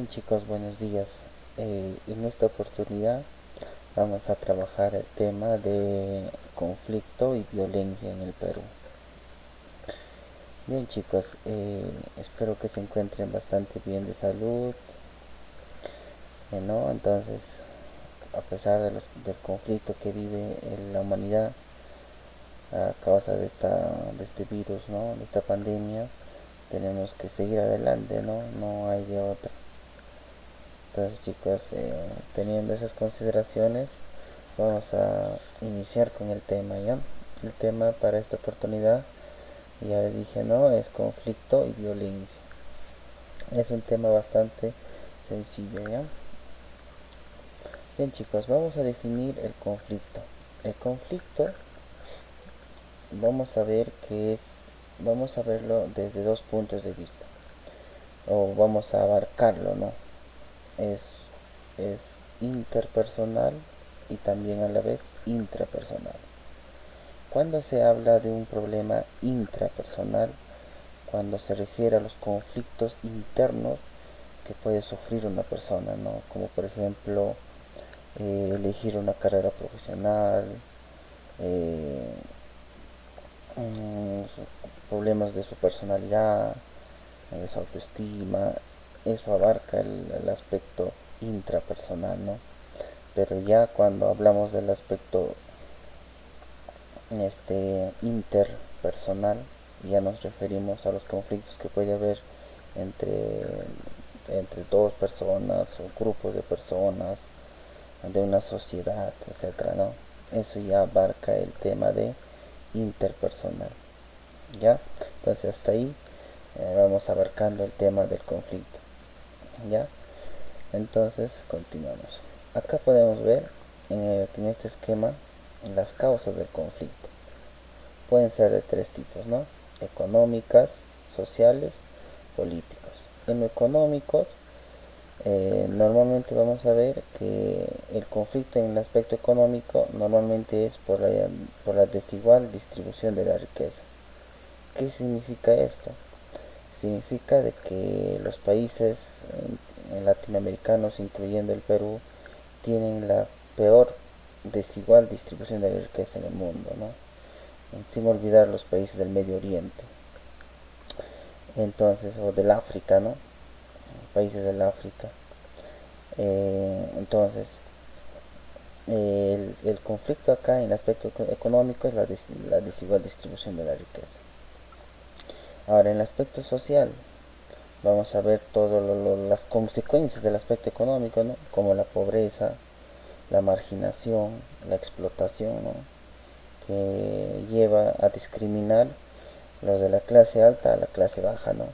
Bien chicos, buenos días. En esta oportunidad vamos a trabajar el tema de conflicto y violencia en el Perú. Bien chicos, espero que se encuentren bastante bien de salud, ¿no? Entonces, a pesar del conflicto que vive la humanidad a causa de este virus, ¿no? De esta pandemia, tenemos que seguir adelante, ¿no? No hay de otra. Entonces chicos, teniendo esas consideraciones, vamos a iniciar con el tema, ¿ya? El tema para esta oportunidad, ya les dije, ¿no? Es conflicto y violencia. Es un tema bastante sencillo, ¿ya? Bien chicos, vamos a definir el conflicto. El conflicto, vamos a ver qué es, vamos a verlo desde dos puntos de vista, o vamos a abarcarlo, ¿no? Es, es interpersonal y también a la vez intrapersonal. Cuando se habla de un problema intrapersonal, cuando se refiere a los conflictos internos que puede sufrir una persona, ¿no? Como por ejemplo elegir una carrera profesional, eh, mm, problemas de su personalidad, de su autoestima, eso abarca el aspecto intrapersonal, ¿no? Pero ya cuando hablamos del aspecto interpersonal, ya nos referimos a los conflictos que puede haber entre, entre dos personas o grupos de personas, de una sociedad, etcétera, ¿no? Eso ya abarca el tema de interpersonal, ¿ya? Entonces hasta ahí vamos abarcando el tema del conflicto, ¿ya? Entonces continuamos. Acá podemos ver en este esquema las causas del conflicto. Pueden ser de tres tipos, ¿no? Económicas, sociales, políticos. En lo económico, normalmente vamos a ver que el conflicto en el aspecto económico normalmente es por la desigual distribución de la riqueza. ¿Qué significa esto? Significa de que los países latinoamericanos, incluyendo el Perú, tienen la peor desigual distribución de la riqueza en el mundo, ¿no? Sin olvidar los países del Medio Oriente, entonces, o del África, ¿no? Países del África. Entonces, el conflicto acá en el aspecto económico es la desigual distribución de la riqueza. Ahora, en el aspecto social, vamos a ver todas las consecuencias del aspecto económico, ¿no? Como la pobreza, la marginación, la explotación, ¿no? Que lleva a discriminar los de la clase alta a la clase baja, ¿no?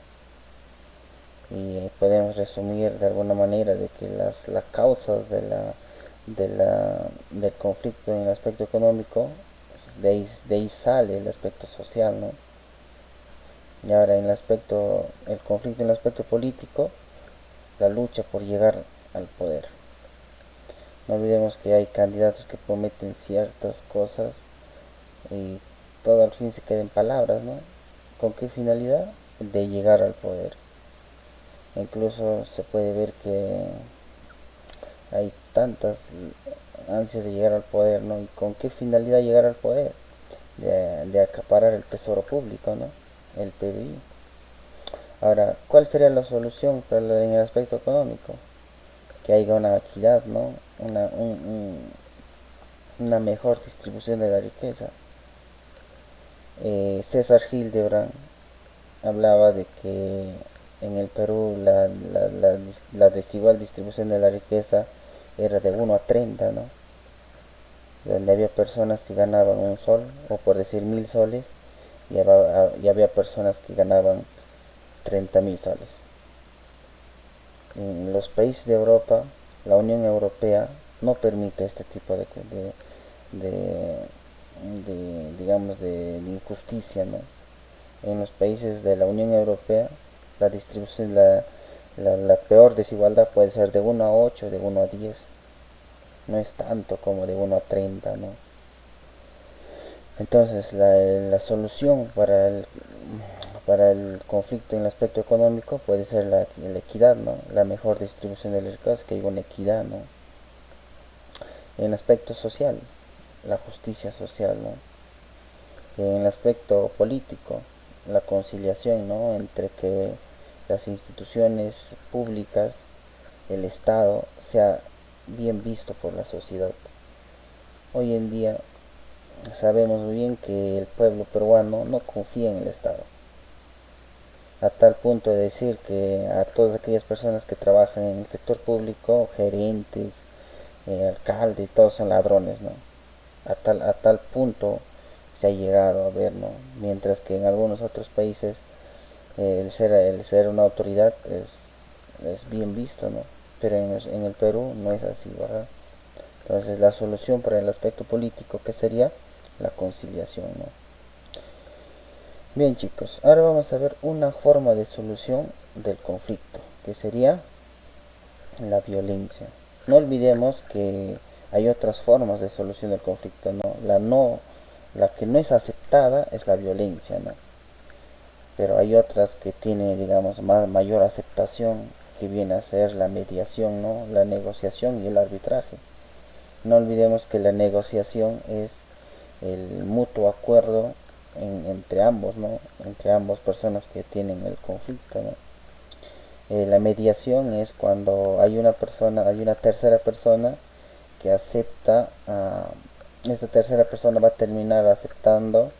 Y podemos resumir de alguna manera de que las causas del conflicto en el aspecto económico, de ahí sale el aspecto social, ¿no? Y ahora el conflicto en el aspecto político, la lucha por llegar al poder. No olvidemos que hay candidatos que prometen ciertas cosas y todo al fin se queda en palabras, ¿no? ¿Con qué finalidad? De llegar al poder. Incluso se puede ver que hay tantas ansias de llegar al poder, ¿no? ¿Y con qué finalidad llegar al poder? De acaparar el tesoro público, ¿no? El PBI. Ahora, ¿cuál sería la solución en el aspecto económico? Que haya una equidad, ¿no? Una mejor distribución de la riqueza. César Hildebrand hablaba de que en el Perú la desigual distribución de la riqueza era de 1 a 30, ¿no? Donde había personas que ganaban un sol, o por decir 1000 soles, y había personas que ganaban 30.000 soles. En los países de Europa, la Unión Europea no permite este tipo de, digamos, de injusticia, ¿no? En los países de la Unión Europea, la distribución, la peor desigualdad puede ser de 1 a 8, de 1 a 10. No es tanto como de 1 a 30, ¿no? Entonces, la solución Para el conflicto en el aspecto económico puede ser la equidad, ¿no? La mejor distribución de la riqueza, que haya una equidad, ¿no? En el aspecto social, la justicia social, ¿no? En el aspecto político, la conciliación, ¿no? Entre que las instituciones públicas, el Estado, sea bien visto por la sociedad. Hoy en día sabemos muy bien que el pueblo peruano no confía en el Estado, a tal punto de decir que a todas aquellas personas que trabajan en el sector público, gerentes, alcaldes, todos son ladrones, ¿no? A tal punto se ha llegado a ver, ¿no? Mientras que en algunos otros países el ser una autoridad es bien visto, ¿no? Pero en el Perú no es así, ¿verdad? Entonces la solución para el aspecto político, que sería la conciliación, ¿no? Bien, chicos, ahora vamos a ver una forma de solución del conflicto, que sería la violencia. No olvidemos que hay otras formas de solución del conflicto, ¿no? La que no es aceptada es la violencia, ¿no? Pero hay otras que tienen, digamos, mayor aceptación, que viene a ser la mediación, ¿no? La negociación y el arbitraje. No olvidemos que la negociación es el mutuo acuerdo entre ambos, ¿no? Entre ambas personas que tienen el conflicto, ¿no? La mediación es cuando hay una tercera persona que acepta, esta tercera persona va a terminar aceptando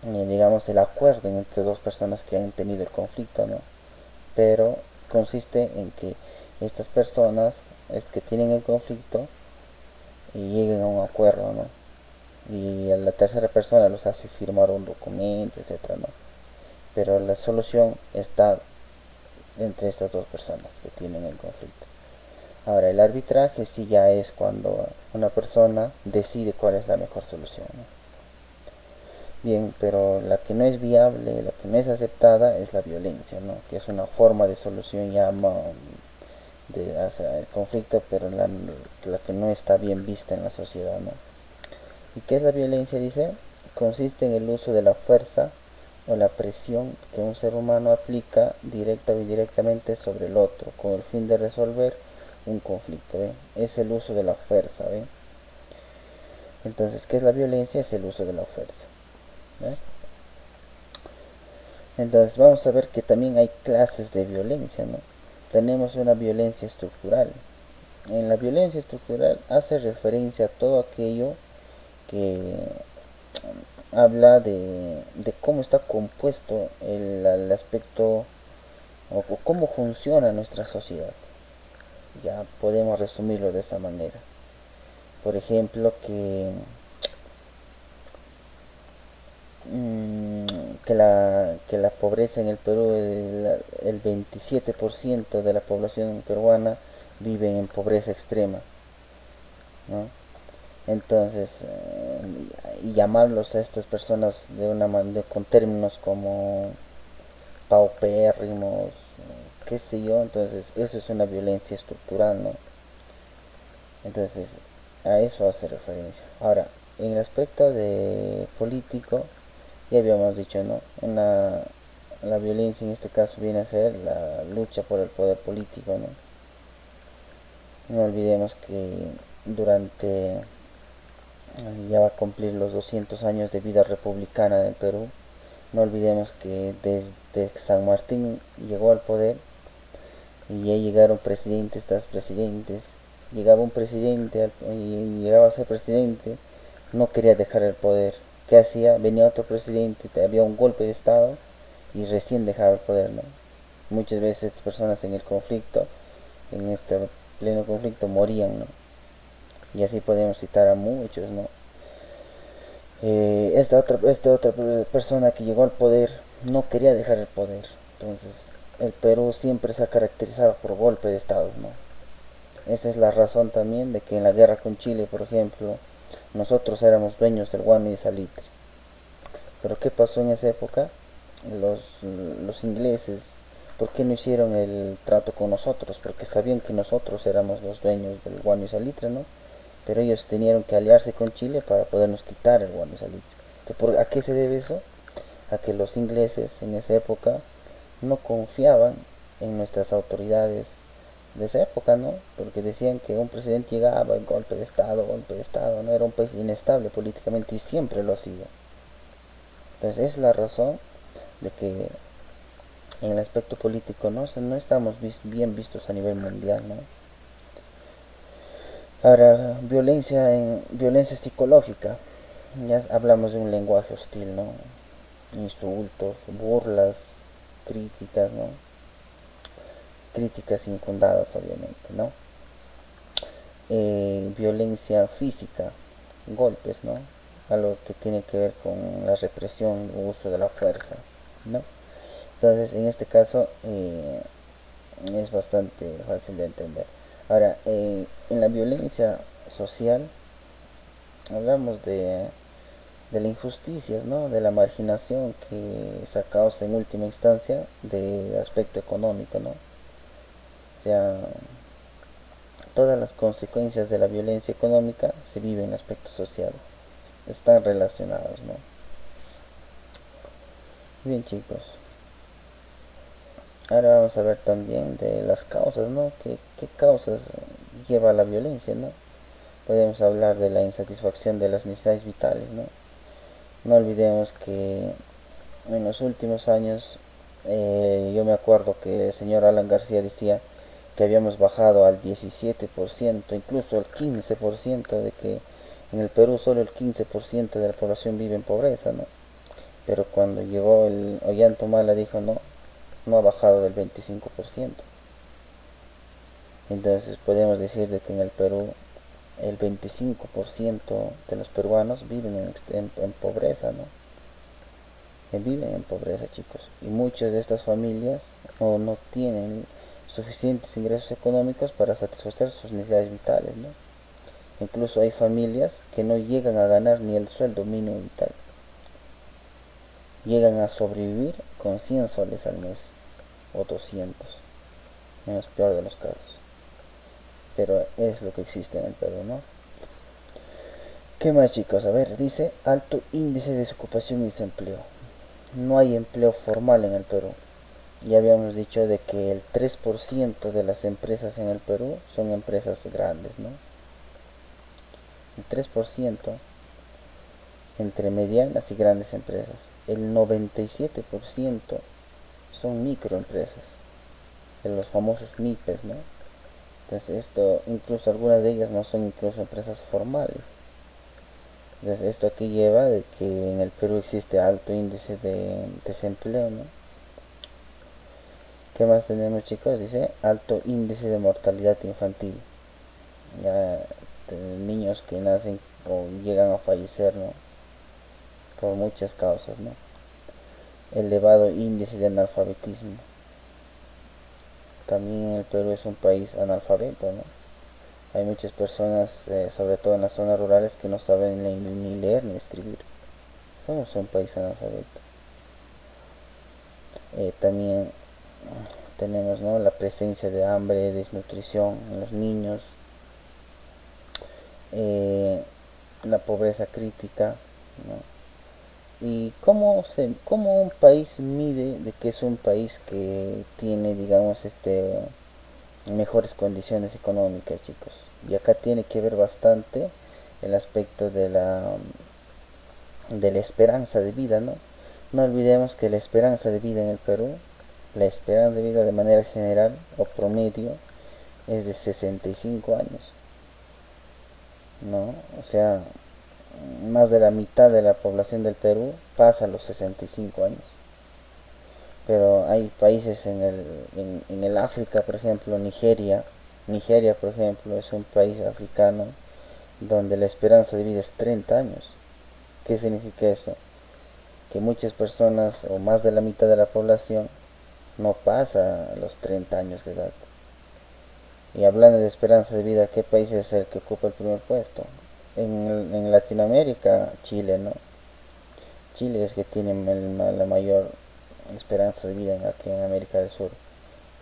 digamos, el acuerdo entre dos personas que han tenido el conflicto, ¿no? Pero consiste en que estas personas que tienen el conflicto y lleguen a un acuerdo, ¿no? Y a la tercera persona los hace firmar un documento, etcétera, ¿no? Pero la solución está entre estas dos personas que tienen el conflicto. Ahora, el arbitraje sí ya es cuando una persona decide cuál es la mejor solución, ¿no? Bien, pero la que no es viable, la que no es aceptada es la violencia, ¿no? Que es una forma de solución ya hacia el conflicto, pero la que no está bien vista en la sociedad, ¿no? ¿Y qué es la violencia? Dice, consiste en el uso de la fuerza o la presión que un ser humano aplica directa o indirectamente sobre el otro, con el fin de resolver un conflicto, ¿ve? Es el uso de la fuerza, ¿ve? Entonces, ¿qué es la violencia? Es el uso de la fuerza, ¿ve? Entonces, vamos a ver que también hay clases de violencia, ¿no? Tenemos una violencia estructural. En la violencia estructural hace referencia a todo aquello que habla de cómo está compuesto el aspecto o cómo funciona nuestra sociedad. Ya podemos resumirlo de esta manera. Por ejemplo, que la pobreza en el Perú, el 27% de la población peruana vive en pobreza extrema, ¿no? Entonces, y llamarlos a estas personas con términos como paupérrimos, qué sé yo, entonces eso es una violencia estructural, ¿no? Entonces, a eso hace referencia. Ahora, en el aspecto de político, ya habíamos dicho, ¿no? La violencia en este caso viene a ser la lucha por el poder político, ¿no? No olvidemos que durante ya va a cumplir los 200 años de vida republicana del Perú. No olvidemos que desde San Martín llegó al poder y ya llegaron presidentes tras presidentes. Llegaba un presidente y llegaba a ser presidente, no quería dejar el poder. ¿Qué hacía? Venía otro presidente, había un golpe de estado y recién dejaba el poder, ¿no? Muchas veces estas personas en el conflicto, en este pleno conflicto, morían, ¿no? Y así podemos citar a muchos, ¿no? Esta otra persona que llegó al poder no quería dejar el poder. Entonces, el Perú siempre se ha caracterizado por golpe de estados, ¿no? Esa es la razón también de que en la guerra con Chile, por ejemplo, nosotros éramos dueños del guano y salitre. Pero ¿qué pasó en esa época? Los ingleses, ¿por qué no hicieron el trato con nosotros? Porque sabían que nosotros éramos los dueños del guano y salitre, ¿no? Pero ellos tenían que aliarse con Chile para podernos quitar el guano y salitre. ¿A qué se debe eso? A que los ingleses en esa época no confiaban en nuestras autoridades de esa época, ¿no? Porque decían que un presidente llegaba, golpe de Estado, ¿no? Era un país inestable políticamente y siempre lo ha sido. Entonces es la razón de que en el aspecto político no estamos bien vistos a nivel mundial, ¿no? Ahora, violencia psicológica. Ya hablamos de un lenguaje hostil, ¿no? Insultos, burlas, críticas, ¿no? Críticas infundadas, obviamente, ¿no? Violencia física, golpes, ¿no? Algo que tiene que ver con la represión, el uso de la fuerza, ¿no? Entonces, en este caso, es bastante fácil de entender. Ahora, en la violencia social, hablamos de la injusticia, ¿no? De la marginación que se causa en última instancia del aspecto económico, ¿no? O sea, todas las consecuencias de la violencia económica se viven en el aspecto social, están relacionados, ¿no? Bien, chicos, ahora vamos a ver también de las causas, ¿no? ¿Qué causas lleva a la violencia, ¿no? Podemos hablar de la insatisfacción de las necesidades vitales, ¿no? No olvidemos que en los últimos años, yo me acuerdo que el señor Alan García decía que habíamos bajado al 17%, incluso al 15%, de que en el Perú solo el 15% de la población vive en pobreza, ¿no? Pero cuando llegó el Ollanta dijo no ha bajado del 25%. Entonces podemos decir de que en el Perú el 25% de los peruanos viven en pobreza, ¿no? Viven en pobreza, chicos. Y muchas de estas familias no tienen suficientes ingresos económicos para satisfacer sus necesidades vitales, ¿no? Incluso hay familias que no llegan a ganar ni el sueldo mínimo vital. Llegan a sobrevivir con 100 soles al mes o 200, en el peor de los casos. Pero es lo que existe en el Perú, ¿no? ¿Qué más, chicos? A ver, dice alto índice de desocupación y desempleo. No hay empleo formal en el Perú. Ya habíamos dicho de que el 3% de las empresas en el Perú son empresas grandes, ¿no? El 3% entre medianas y grandes empresas. El 97% son microempresas, de los famosos MIPES, ¿no? Entonces esto, incluso algunas de ellas no son incluso empresas formales. Entonces esto aquí lleva de que en el Perú existe alto índice de desempleo, ¿no? ¿Qué más tenemos, chicos? Dice alto índice de mortalidad infantil. Ya niños que nacen o llegan a fallecer, ¿no? Por muchas causas, ¿no? Elevado índice de analfabetismo. También el Perú es un país analfabeto, ¿no? Hay muchas personas, sobre todo en las zonas rurales, que no saben ni leer ni escribir. Somos un país analfabeto. También tenemos, ¿no?, la presencia de hambre, desnutrición en los niños, la pobreza crítica, ¿no? ¿Y cómo un país mide de que es un país que tiene, digamos, mejores condiciones económicas, chicos? Y acá tiene que ver bastante el aspecto de la esperanza de vida, ¿no? No olvidemos que la esperanza de vida en el Perú, la esperanza de vida de manera general o promedio es de 65 años, ¿no? O sea, más de la mitad de la población del Perú pasa los 65 años. Pero hay países en el África, por ejemplo, Nigeria, por ejemplo, es un país africano donde la esperanza de vida es 30 años. ¿Qué significa eso? Que muchas personas, o más de la mitad de la población, no pasa los 30 años de edad. Y hablando de esperanza de vida, ¿qué país es el que ocupa el primer puesto? En Latinoamérica, Chile, ¿no? Chile es que tiene la mayor esperanza de vida aquí en América del Sur.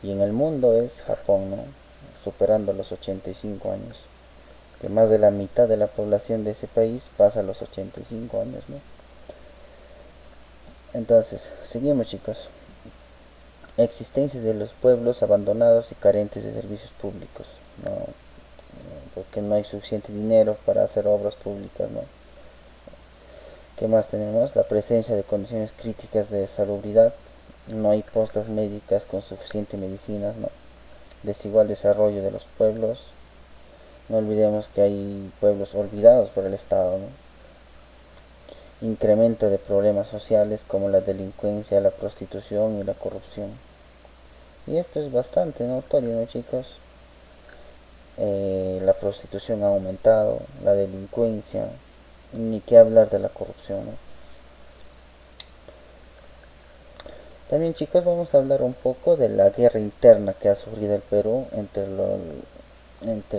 Y en el mundo es Japón, ¿no? Superando los 85 años. Que más de la mitad de la población de ese país pasa los 85 años, ¿no? Entonces, seguimos chicos. Existencia de los pueblos abandonados y carentes de servicios públicos, ¿no? Porque no hay suficiente dinero para hacer obras públicas, ¿no? ¿Qué más tenemos? La presencia de condiciones críticas de salubridad, no hay postas médicas con suficiente medicinas, ¿no? Desigual desarrollo de los pueblos, no olvidemos que hay pueblos olvidados por el Estado, ¿no? Incremento de problemas sociales como la delincuencia, la prostitución y la corrupción. Y esto es bastante notorio, ¿no chicos? La prostitución ha aumentado, la delincuencia, ni qué hablar de la corrupción, ¿no? También chicos vamos a hablar un poco de la guerra interna que ha sufrido el Perú entre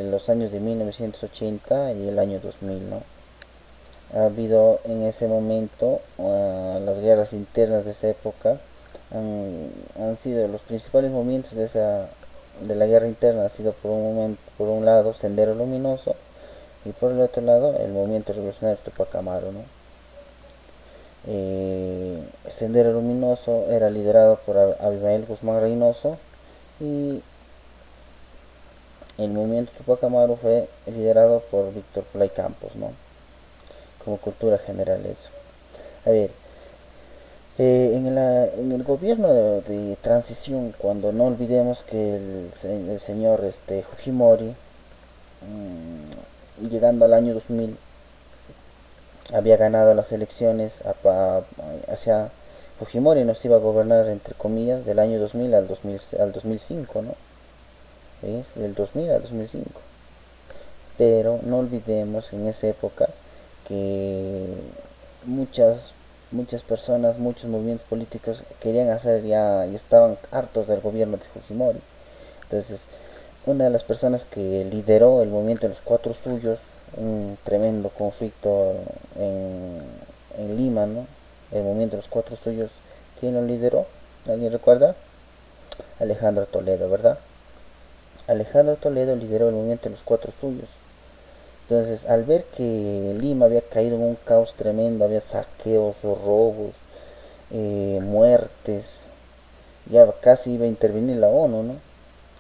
los años de 1980 y el año 2000, ¿no? Ha habido en ese momento las guerras internas de esa época han sido los principales movimientos de la guerra interna. Ha sido por un lado Sendero Luminoso y por el otro lado el movimiento revolucionario Tupac Amaru, ¿no? Sendero Luminoso era liderado por Abimael Guzmán Reynoso y el movimiento Tupac Amaru fue liderado por Víctor Play Campos, ¿no? Como cultura general eso. A ver, en el gobierno de transición, cuando no olvidemos que el señor Fujimori, llegando al año 2000, había ganado las elecciones hacia Fujimori nos iba a gobernar entre comillas del año 2000 al 2005, ¿no? ¿Ves? Del 2000 al 2005. Pero no olvidemos en esa época que muchas muchas personas, muchos movimientos políticos querían hacer ya y estaban hartos del gobierno de Fujimori. Entonces, una de las personas que lideró el movimiento de los Cuatro Suyos, un tremendo conflicto en Lima, ¿no? El movimiento de los Cuatro Suyos, ¿quién lo lideró? ¿Alguien recuerda? Alejandro Toledo, ¿verdad? Alejandro Toledo lideró el movimiento de los Cuatro Suyos. Entonces, al ver que Lima había caído en un caos tremendo, había saqueos, robos, muertes, ya casi iba a intervenir la ONU, ¿no?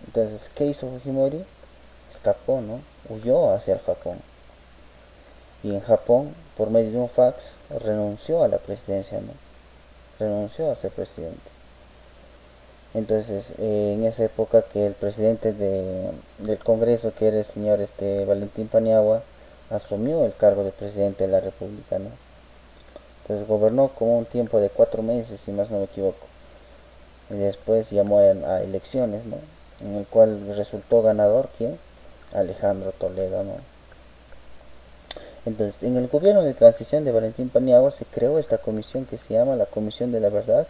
Entonces, ¿qué hizo Fujimori? Escapó, ¿no? Huyó hacia el Japón. Y en Japón, por medio de un fax, renunció a la presidencia, ¿no? Renunció a ser presidente. Entonces, en esa época que el presidente del Congreso, que era el señor Valentín Paniagua, asumió el cargo de presidente de la República, ¿no? Entonces gobernó como un tiempo de 4 meses, si más no me equivoco. Y después llamó a elecciones, ¿no? En el cual resultó ganador, ¿quién? Alejandro Toledo, ¿no? Entonces, en el gobierno de transición de Valentín Paniagua se creó esta comisión que se llama la Comisión de la Verdad,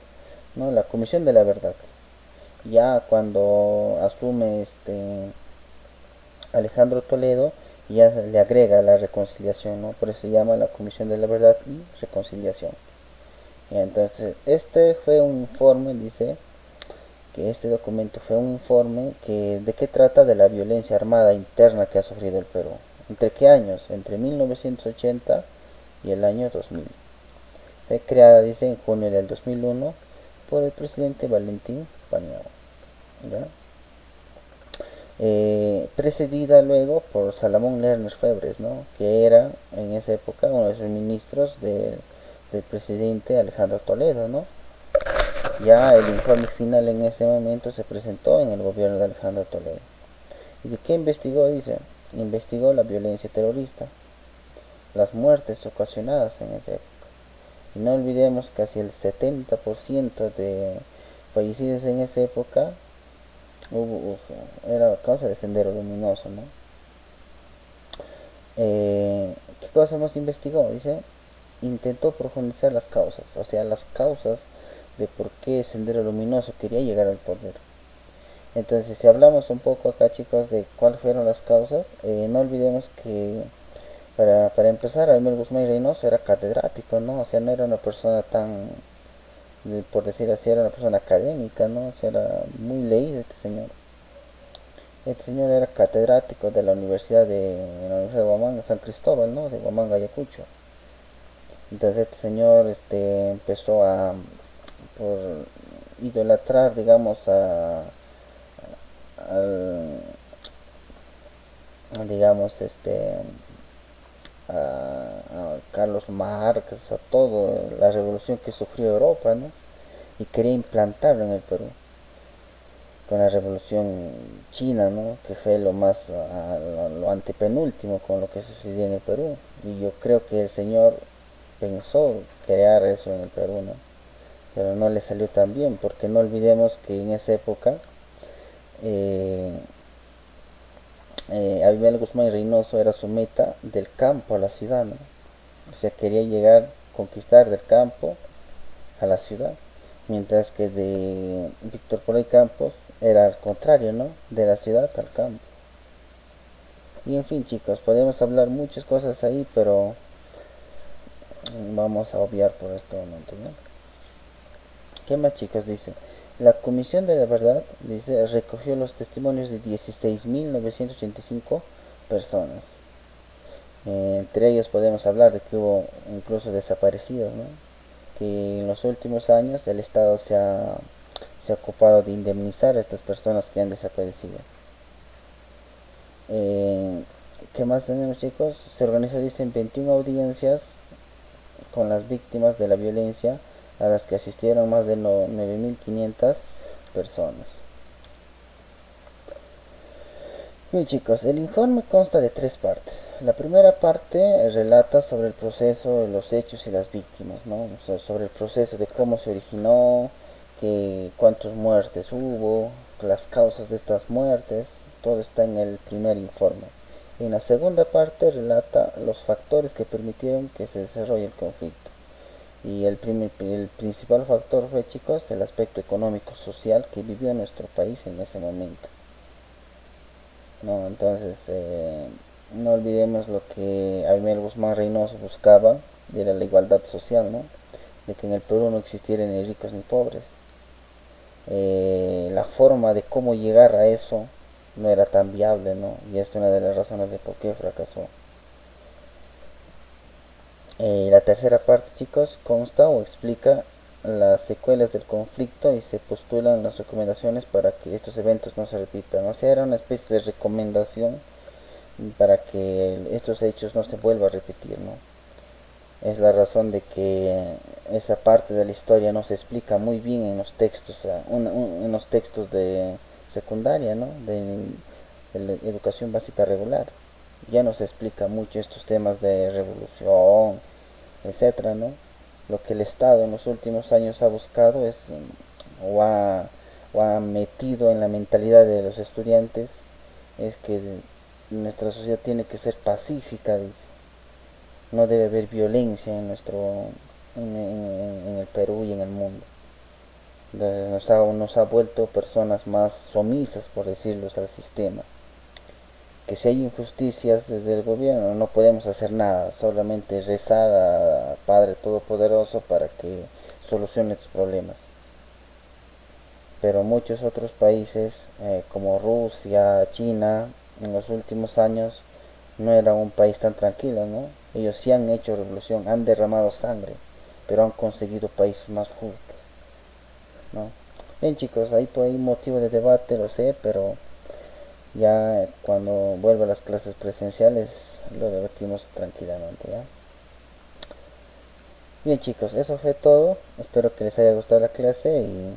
¿no? La Comisión de la Verdad. Ya cuando asume Alejandro Toledo, ya le agrega la reconciliación, ¿no? Por eso se llama la Comisión de la Verdad y Reconciliación. Y entonces, este fue un informe, dice que este documento fue un informe que de qué trata de la violencia armada interna que ha sufrido el Perú. ¿Entre qué años? Entre 1980 y el año 2000. Fue creada, dice, en junio del 2001 por el presidente Valentín Paniagua, ¿ya? Precedida luego por Salomón Lerner Febres, ¿no? Que era en esa época uno de los ministros del presidente Alejandro Toledo, ¿no? Ya el informe final en ese momento se presentó en el gobierno de Alejandro Toledo. ¿Y de qué investigó? Dice, investigó la violencia terrorista, las muertes ocasionadas en esa época. Y no olvidemos que casi el 70% de fallecidos en esa época era a causa de Sendero Luminoso, ¿no? ¿Qué cosa más investigó? Dice, intentó profundizar las causas, o sea, las causas de por qué Sendero Luminoso quería llegar al poder. Entonces, si hablamos un poco acá, chicos, de cuáles fueron las causas, no olvidemos que para empezar, Aymar Guzmán Reynoso era catedrático, ¿no? O sea, no era una persona tan, por decir así, era una persona académica, ¿no? O sea, era muy leído este señor. Este señor era catedrático de la Universidad de Huamanga, San Cristóbal, ¿no? De Huamanga, Ayacucho. Entonces este señor empezó a por idolatrar, digamos, al, digamos, a Carlos Marx, a todo la revolución que sufrió Europa, ¿no? Y quería implantarlo en el Perú, con la revolución china, ¿no? Que fue lo más, lo antepenúltimo con lo que sucedió en el Perú. Y yo creo que el señor pensó crear eso en el Perú, ¿no? Pero no le salió tan bien, porque no olvidemos que en esa época eh, Abimel Guzmán y Reynoso era su meta del campo a la ciudad, ¿no? O sea, quería llegar, conquistar del campo a la ciudad, mientras que de Víctor Poloy Campos era al contrario, ¿no? De la ciudad al campo. Y en fin, chicos, podemos hablar muchas cosas ahí, pero vamos a obviar por este momento, ¿no? ¿Qué más, chicos? Dice, la Comisión de la Verdad, dice, recogió los testimonios de 16.985 personas. Entre ellos podemos hablar de que hubo incluso desaparecidos, ¿no? Que en los últimos años el Estado se ha ocupado de indemnizar a estas personas que han desaparecido. Eh, ¿Qué más tenemos, chicos? Se organizó, dicen, 21 audiencias con las víctimas de la violencia, a las que asistieron más de 9.500 personas. Bien, chicos, el informe consta de tres partes. La primera parte relata sobre el proceso, los hechos y las víctimas, ¿no? O sea, sobre el proceso de cómo se originó, que cuántas muertes hubo, las causas de estas muertes, todo está en el primer informe. En la segunda parte relata los factores que permitieron que se desarrolle el conflicto. Y el principal factor fue, chicos, el aspecto económico social que vivió nuestro país en ese momento. No, entonces, no olvidemos lo que Abimel Guzmán Reynoso buscaba, y era la igualdad social, ¿no? De que en el Perú no existieran ni ricos ni pobres. La forma de cómo llegar a eso no era tan viable, ¿no? Y esta es una de las razones de por qué fracasó. La tercera parte, chicos, consta o explica las secuelas del conflicto y se postulan las recomendaciones para que estos eventos no se repitan. O sea, era una especie de recomendación para que estos hechos no se vuelvan a repetir, ¿no? Es la razón de que esa parte de la historia no se explica muy bien en los textos, en los textos de secundaria, ¿no? De la educación básica regular. Ya no se explica mucho estos temas de revolución, etcétera, ¿no? Lo que el Estado en los últimos años ha buscado es, o ha metido en la mentalidad de los estudiantes, es que nuestra sociedad tiene que ser pacífica, dice. No debe haber violencia en en el Perú y en el mundo. Nos ha vuelto personas más sumisas, por decirlo, al sistema. Que si hay injusticias desde el gobierno no podemos hacer nada, solamente rezar a Padre Todopoderoso para que solucione tus problemas. Pero muchos otros países, como Rusia, China, en los últimos años no era un país tan tranquilo, ¿no? Ellos sí han hecho revolución, han derramado sangre, pero han conseguido países más justos, ¿no? Bien, chicos, ahí por ahí motivo de debate, lo sé, pero ya cuando vuelva a las clases presenciales lo debatimos tranquilamente, ¿ya? Bien, chicos, eso fue todo. Espero que les haya gustado la clase y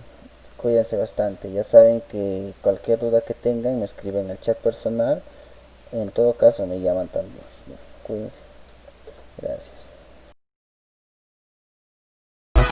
cuídense bastante. Ya saben que cualquier duda que tengan me escriben en el chat personal. En todo caso me llaman también. Cuídense. Gracias.